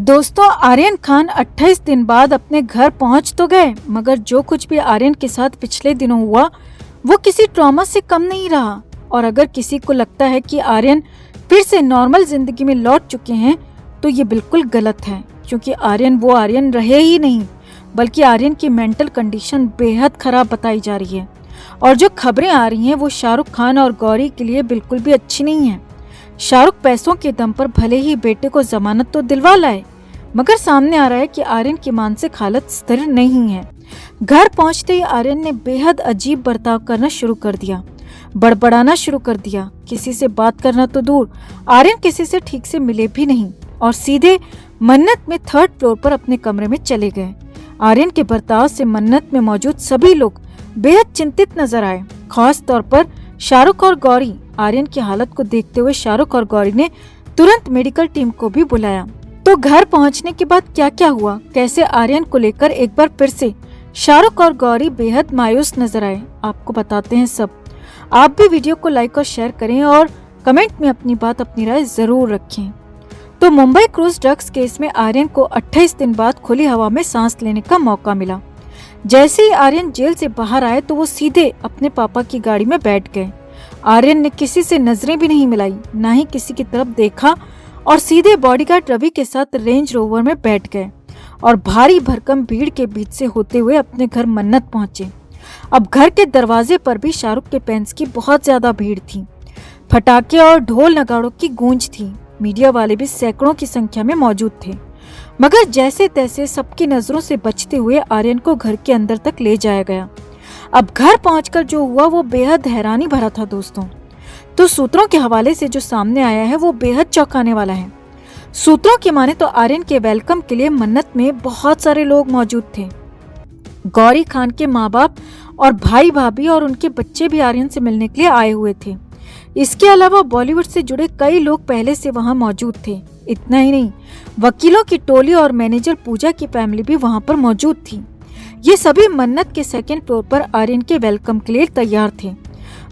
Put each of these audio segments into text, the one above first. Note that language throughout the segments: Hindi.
दोस्तों, आर्यन खान 28 दिन बाद अपने घर पहुंच तो गए, मगर जो कुछ भी आर्यन के साथ पिछले दिनों हुआ वो किसी ट्रॉमा से कम नहीं रहा। और अगर किसी को लगता है कि आर्यन फिर से नॉर्मल जिंदगी में लौट चुके हैं तो ये बिल्कुल गलत है, क्योंकि आर्यन वो आर्यन रहे ही नहीं, बल्कि आर्यन की मेंटल कंडीशन बेहद खराब बताई जा रही है। और जो खबरें आ रही हैं वो शाहरुख खान और गौरी के लिए बिल्कुल भी अच्छी नहीं है। शाहरुख पैसों के दम पर भले ही बेटे को जमानत तो दिलवा लाए, मगर सामने आ रहा है कि आर्यन की मानसिक हालत स्थिर नहीं है। घर पहुंचते ही आर्यन ने बेहद अजीब बर्ताव करना शुरू कर दिया, बड़बड़ाना शुरू कर दिया। किसी से बात करना तो दूर, आर्यन किसी से ठीक से मिले भी नहीं और सीधे मन्नत में 3rd फ्लोर पर अपने कमरे में चले गए। आर्यन के बर्ताव से मन्नत में मौजूद सभी लोग बेहद चिंतित नजर आए, खास तौर पर शाहरुख और गौरी। आर्यन की हालत को देखते हुए शाहरुख और गौरी ने तुरंत मेडिकल टीम को भी बुलाया। तो घर पहुंचने के बाद क्या क्या हुआ, कैसे आर्यन को लेकर एक बार फिर से शाहरुख और गौरी बेहद मायूस नजर आए, आपको बताते हैं सब। आप भी वीडियो को लाइक और शेयर करें और कमेंट में अपनी बात, अपनी राय जरूर रखें। तो मुंबई क्रूज ड्रग्स केस में आर्यन को 28 दिन बाद खुली हवा में सांस लेने का मौका मिला। जैसे ही आर्यन जेल से बाहर आए तो वो सीधे अपने पापा की गाड़ी में बैठ गए। आर्यन ने किसी से नजरें भी नहीं मिलाई, ना ही किसी की तरफ देखा और सीधे बॉडीगार्ड रवि के साथ रेंज रोवर में बैठ गए और भारी भरकम भीड़ के बीच से होते हुए अपने घर मन्नत पहुंचे। अब घर के दरवाजे पर भी शाहरुख के फैंस की बहुत ज्यादा भीड़ थी। पटाखे और ढोल नगाड़ों की गूंज थी। मीडिया वाले भी सैकड़ों की संख्या में मौजूद थे, मगर जैसे तैसे सबकी नजरों से बचते हुए आर्यन को घर के अंदर तक ले जाया गया। अब घर पहुंचकर जो हुआ वो बेहद हैरानी भरा था दोस्तों। तो सूत्रों के हवाले से जो सामने आया है वो बेहद चौंकाने वाला है। सूत्रों की माने तो आर्यन के वेलकम के लिए मन्नत में बहुत सारे लोग मौजूद थे। गौरी खान के माँ बाप और भाई भाभी और उनके बच्चे भी आर्यन से मिलने के लिए आए हुए थे। इसके अलावा बॉलीवुड से जुड़े कई लोग पहले से वहां मौजूद थे। इतना ही नहीं, वकीलों की टोली और मैनेजर पूजा की फैमिली भी वहां पर मौजूद थी। ये सभी मन्नत के 2nd फ्लोर पर आर्यन के वेलकम के लिए तैयार थे,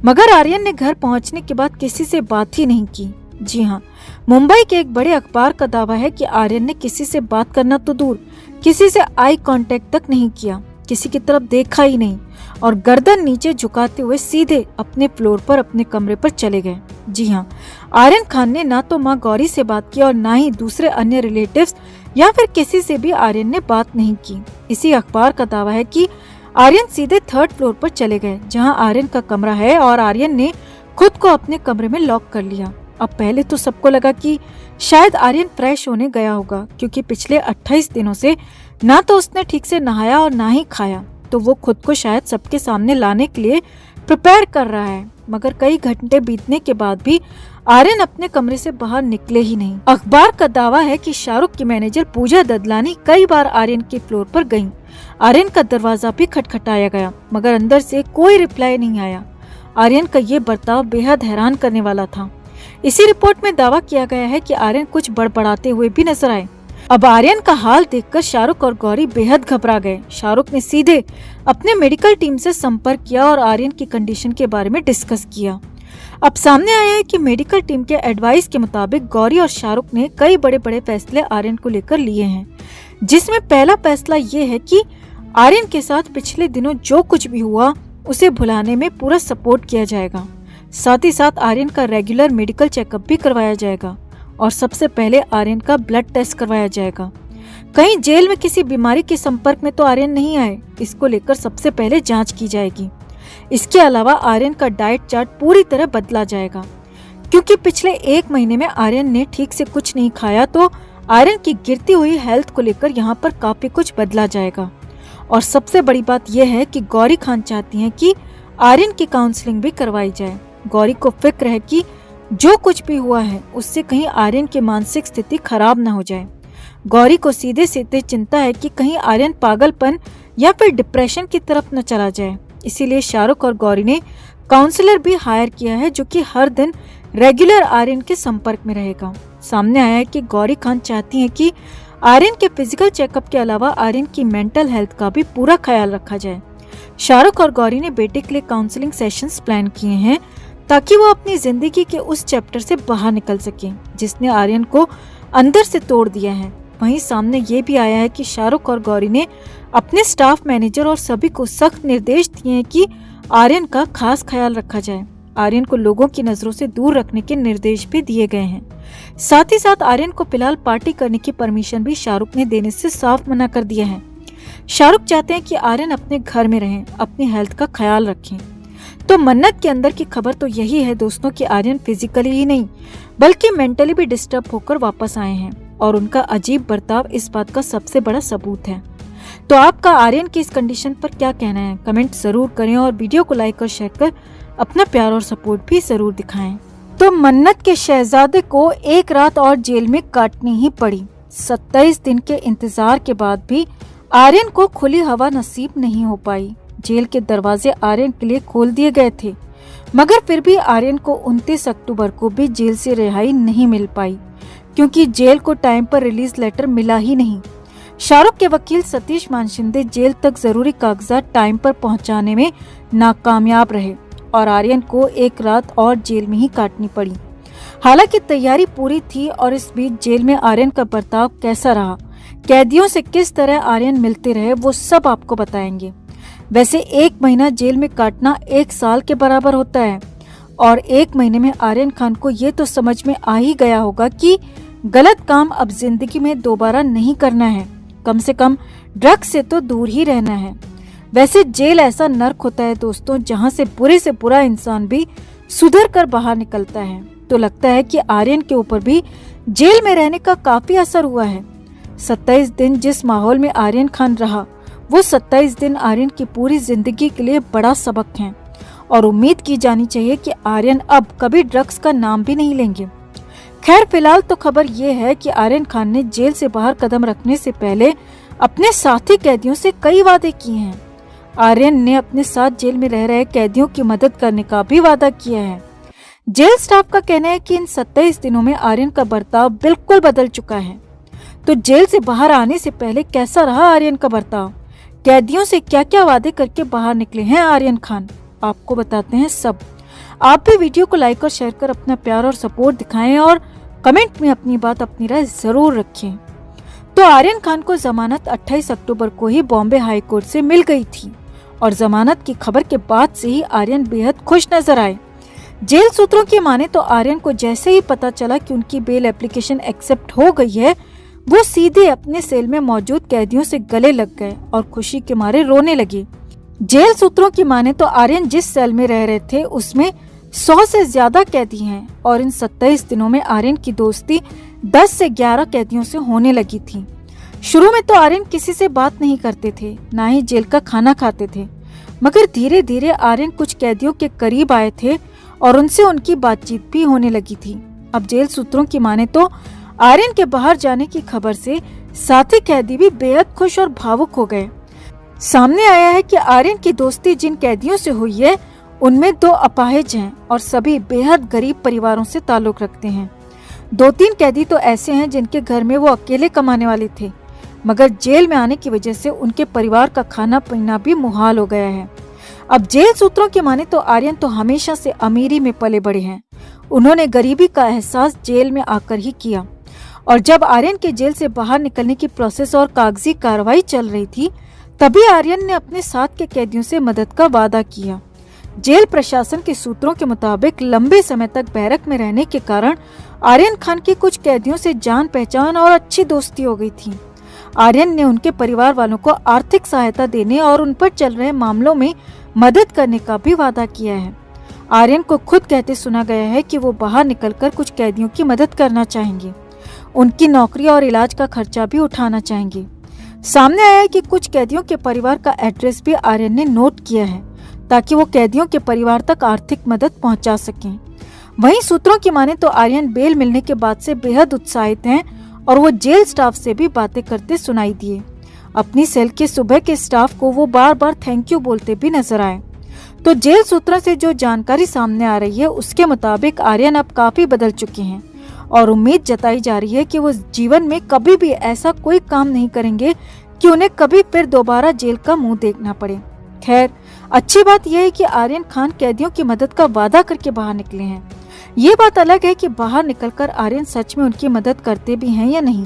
मगर आर्यन ने घर पहुंचने के बाद किसी से बात ही नहीं की। जी हाँ, मुंबई के एक बड़े अखबार का दावा है कि आर्यन ने किसी से बात करना तो दूर, किसी से आई कांटेक्ट तक नहीं किया, किसी की तरफ देखा ही नहीं और गर्दन नीचे झुकाते हुए सीधे अपने फ्लोर पर अपने कमरे पर चले गए। जी हाँ, आर्यन खान ने ना तो माँ गौरी से बात की और ना ही दूसरे अन्य रिलेटिव्स या फिर किसी से भी आर्यन ने बात नहीं की। इसी अखबार का दावा है कि आर्यन सीधे 3rd फ्लोर पर चले गए, जहां आर्यन का कमरा है, और आर्यन ने खुद को अपने कमरे में लॉक कर लिया। अब पहले तो सबको लगा कि शायद आर्यन फ्रेश होने गया होगा, क्योंकि पिछले 28 दिनों से ना तो उसने ठीक से नहाया और ना ही खाया, तो वो खुद को शायद सबके सामने लाने के लिए प्रिपेयर कर रहा है। मगर कई घंटे बीतने के बाद भी आर्यन अपने कमरे से बाहर निकले ही नहीं। अखबार का दावा है कि शाहरुख की मैनेजर पूजा ददलानी कई बार आर्यन के फ्लोर पर गईं। आर्यन का दरवाजा भी खटखटाया गया, मगर अंदर से कोई रिप्लाई नहीं आया। आर्यन का ये बर्ताव बेहद हैरान करने वाला था। इसी रिपोर्ट में दावा किया गया है कि आर्यन कुछ बड़बड़ाते हुए भी नजर आए। अब आर्यन का हाल देखकर शाहरुख और गौरी बेहद घबरा गए। शाहरुख ने सीधे अपने मेडिकल टीम से संपर्क किया और आर्यन की कंडीशन के बारे में डिस्कस किया। अब सामने आया है कि मेडिकल टीम के एडवाइस के मुताबिक गौरी और शाहरुख ने कई बड़े बड़े फैसले आर्यन को लेकर लिए हैं, जिसमें पहला फैसला ये है कि आर्यन के साथ पिछले दिनों जो कुछ भी हुआ उसे भुलाने में पूरा सपोर्ट किया जाएगा। साथ ही साथ आर्यन का रेगुलर मेडिकल चेकअप भी करवाया जाएगा और सबसे पहले आर्यन का ब्लड टेस्ट करवाया जाएगा। कहीं जेल में किसी बीमारी के संपर्क में तो आर्यन नहीं आए, इसको लेकर सबसे पहले जांच की जाएगी। इसके अलावा आर्यन का डाइट चार्ट पूरी तरह बदला जाएगा, क्योंकि पिछले 1 महीने में आर्यन ने ठीक से कुछ नहीं खाया, तो आर्यन की गिरती हुई हेल्थ को लेकर यहाँ पर काफी कुछ बदला जाएगा। और सबसे बड़ी बात यह है कि गौरी खान चाहती हैं कि आर्यन की काउंसलिंग भी करवाई जाए। गौरी को फिक्र है कि जो कुछ भी हुआ है उससे कहीं आर्यन की मानसिक स्थिति खराब न हो जाए। गौरी को सीधे सीधे चिंता है कि कहीं आर्यन पागलपन या फिर डिप्रेशन की तरफ न चला जाए। इसीलिए शाहरुख और गौरी ने काउंसलर भी हायर किया है, जो कि हर दिन रेगुलर आर्यन के संपर्क में रहेगा। सामने आया है कि गौरी खान चाहती है कि आर्यन के फिजिकल चेकअप के अलावा आर्यन की मेंटल हेल्थ का भी पूरा ख्याल रखा जाए। शाहरुख और गौरी ने बेटे के लिए काउंसलिंग सेशंस प्लान किए हैं, ताकि वो अपनी जिंदगी के उस चैप्टर से बाहर निकल सके जिसने आर्यन को अंदर से तोड़ दिया है। वहीं सामने ये भी आया है कि शाहरुख और गौरी ने अपने स्टाफ मैनेजर और सभी को सख्त निर्देश दिए हैं कि आर्यन का खास ख्याल रखा जाए। आर्यन को लोगों की नजरों से दूर रखने के निर्देश भी दिए गए हैं। साथ ही साथ आर्यन को फिलहाल पार्टी करने की परमिशन भी शाहरुख ने देने से साफ मना कर दिया है। शाहरुख चाहते हैं कि आर्यन अपने घर में रहें, अपनी हेल्थ का ख्याल रखें। तो मन्नत के अंदर की खबर तो यही है दोस्तों कि आर्यन फिजिकली ही नहीं बल्कि मेंटली भी डिस्टर्ब होकर वापस आए हैं और उनका अजीब बर्ताव इस बात का सबसे बड़ा सबूत है। तो आपका आर्यन की इस कंडीशन पर क्या कहना है, कमेंट जरूर करें और वीडियो को लाइक और शेयर कर अपना प्यार और सपोर्ट भी जरूर दिखाएं। तो मन्नत के शहजादे को एक रात और जेल में काटनी ही पड़ी। 27 दिन के इंतजार के बाद भी आर्यन को खुली हवा नसीब नहीं हो पाई। जेल के दरवाजे आर्यन के लिए खोल दिए गए थे, मगर फिर भी आर्यन को 29 अक्टूबर को भी जेल से रिहाई नहीं मिल पाई, क्योंकि जेल को टाइम पर रिलीज लेटर मिला ही नहीं। शाहरुख के वकील सतीश मानशिंदे जेल तक जरूरी कागजात टाइम पर पहुंचाने में नाकामयाब रहे और आर्यन को एक रात और जेल में ही काटनी पड़ी। हालांकि तैयारी पूरी थी और इस बीच जेल में आर्यन का बर्ताव कैसा रहा, कैदियों से किस तरह आर्यन मिलते रहे, वो सब आपको बताएंगे। वैसे 1 महीना जेल में काटना 1 साल के बराबर होता है और 1 महीने में आर्यन खान को ये तो समझ में आ ही गया होगा कि गलत काम अब जिंदगी में दोबारा नहीं करना है, कम से कम ड्रग्स से तो दूर ही रहना है। वैसे जेल ऐसा नर्क होता है दोस्तों, जहां से बुरे से बुरा इंसान भी सुधर कर बाहर निकलता है। तो लगता है कि आर्यन के ऊपर भी जेल में रहने का काफी असर हुआ है। 27 दिन जिस माहौल में आर्यन खान रहा, वो 27 दिन आर्यन की पूरी जिंदगी के लिए बड़ा सबक है और उम्मीद की जानी चाहिए कि आर्यन अब कभी ड्रग्स का नाम भी नहीं लेंगे। खैर फिलहाल तो खबर ये है कि आर्यन खान ने जेल से बाहर कदम रखने से पहले अपने साथी कैदियों से कई वादे किए हैं। आर्यन ने अपने साथ जेल में रह रहे कैदियों की मदद करने का भी वादा किया है। जेल स्टाफ का कहना है कि इन 27 दिनों में आर्यन का बर्ताव बिल्कुल बदल चुका है। तो जेल से बाहर आने से पहले कैसा रहा आर्यन का बर्ताव, कैदियों से क्या क्या वादे करके बाहर निकले हैं आर्यन खान, आपको बताते हैं सब। आप भी वीडियो को लाइक और शेयर कर अपना प्यार और सपोर्ट दिखाएं और कमेंट में अपनी बात अपनी राय जरूर रखें। तो आर्यन खान को जमानत 28 अक्टूबर को ही बॉम्बे हाई कोर्ट से मिल गई थी और जमानत की खबर के बाद से ही आर्यन बेहद खुश नजर आए। जेल सूत्रों की माने तो आर्यन को जैसे ही पता चला कि उनकी बेल एप्लीकेशन एक्सेप्ट हो गई है, वो सीधे अपने सेल में मौजूद कैदियों से गले लग गए और खुशी के मारे रोने लगे। जेल सूत्रों की माने तो आर्यन जिस सेल में रह रहे थे उसमें 100 से ज्यादा कैदी हैं और इन 27 दिनों में आर्यन की दोस्ती 10 से 11 कैदियों से होने लगी थी। शुरू में तो आर्यन किसी से बात नहीं करते थे, ना ही जेल का खाना खाते थे, मगर धीरे धीरे आर्यन कुछ कैदियों के करीब आए थे और उनसे उनकी बातचीत भी होने लगी थी। अब जेल सूत्रों की माने तो आर्यन के बाहर जाने की खबर से साथी कैदी भी बेहद खुश और भावुक हो गए। सामने आया है कि आर्यन की दोस्ती जिन कैदियों से हुई है उनमें 2 अपाहिज हैं और सभी बेहद गरीब परिवारों से ताल्लुक रखते हैं। 2-3 कैदी तो ऐसे हैं जिनके घर में वो अकेले कमाने वाले थे, मगर जेल में आने की वजह से उनके परिवार का खाना पीना भी मुहाल हो गया है। अब जेल सूत्रों की माने तो आर्यन तो हमेशा से अमीरी में पले बड़े हैं। उन्होंने गरीबी का एहसास जेल में आकर ही किया और जब आर्यन के जेल से बाहर निकलने की प्रोसेस और कागजी कार्रवाई चल रही थी, तभी आर्यन ने अपने साथ के कैदियों से मदद का वादा किया। जेल प्रशासन के सूत्रों के मुताबिक लंबे समय तक बैरक में रहने के कारण आर्यन खान की कुछ कैदियों से जान पहचान और अच्छी दोस्ती हो गई थी। आर्यन ने उनके परिवार वालों को आर्थिक सहायता देने और उन पर चल रहे मामलों में मदद करने का भी वादा किया है। आर्यन को खुद कहते सुना गया है कि वो बाहर निकलकर कुछ कैदियों की मदद करना चाहेंगे, उनकी नौकरी और इलाज का खर्चा भी उठाना चाहेंगे। सामने आया है कि कुछ कैदियों के परिवार का एड्रेस भी आर्यन ने नोट किया है ताकि वो कैदियों के परिवार तक आर्थिक मदद पहुंचा सकें। वहीं सूत्रों की माने तो आर्यन बेल मिलने के बाद से बेहद उत्साहित हैं और वो जेल स्टाफ से भी बातें करते सुनाई दिए। अपनी सेल के सुबह के स्टाफ को वो बार बार थैंक यू बोलते भी नजर आए। तो जेल सूत्रों से जो जानकारी सामने आ रही है उसके मुताबिक आर्यन अब काफी बदल चुके हैं और उम्मीद जताई जा रही है कि वो जीवन में कभी भी ऐसा कोई काम नहीं करेंगे कि उन्हें कभी फिर दोबारा जेल का मुंह देखना पड़े। खैर अच्छी बात यह है कि आर्यन खान कैदियों की मदद का वादा करके बाहर निकले हैं। ये बात अलग है कि बाहर निकलकर आर्यन सच में उनकी मदद करते भी हैं या नहीं।